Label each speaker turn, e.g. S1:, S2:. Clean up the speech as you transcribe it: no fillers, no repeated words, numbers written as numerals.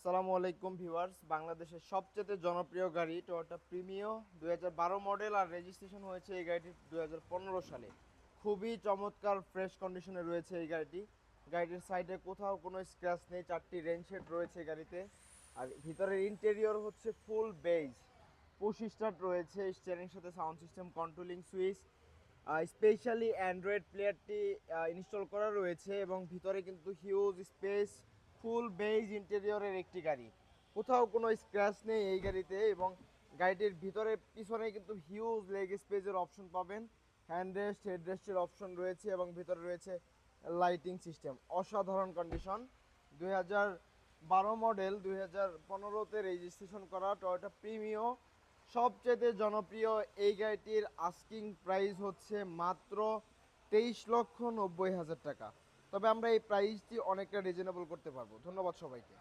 S1: আসসালামু আলাইকুম ভিউয়ার্স, বাংলাদেশের সবচেয়ে জনপ্রিয় গাড়ি টয়োটা প্রিমিও 2012 মডেল আর রেজিস্ট্রেশন হয়েছে এই গাড়িটি 2015 সালে। খুবই চমৎকার ফ্রেশ কন্ডিশনে রয়েছে এই গাড়িটি। গাড়িটির সাইডে কোথাও কোনো স্ক্র্যাচ নেই, 4টি রেন শেড রয়েছে এই গাড়িতে। আর ভিতরের ইন্টেরিয়র হচ্ছে ফুল বেজ, পুশ স্টার্ট রয়েছে, স্টিয়ারিং সাথে sound system, controlling switch, specially android প্লেয়ারটি ইনস্টল করা রয়েছে এবং ভিতরে কিন্তু হিউজ স্পেস, ফুল বেজ ইন্টেরিয়রের একটি গাড়ি। কোথাও কোনো স্ক্র্যাচ নেই এই গাড়িতে এবং গাড়িটির ভিতরে পিছনে কিন্তু হিউজ লেগ স্পেসের অপশন পাবেন। হ্যান্ড রেস্ট, হেড রেস্টের অপশন রয়েছে এবং ভিতরে রয়েছে লাইটিং সিস্টেম। অসাধারণ কন্ডিশন। 2012 মডেল, 2015তে রেজিস্ট্রেশন করা টয়োটা প্রিমিও সবচেয়ে জনপ্রিয় এই গাড়িটির আস্কিং প্রাইস হচ্ছে মাত্র 23,90,000 টাকা। তবে আমরা এই প্রাইসটি অনেকটা রিজনেবল করতে পারবো। ধন্যবাদ সবাইকে।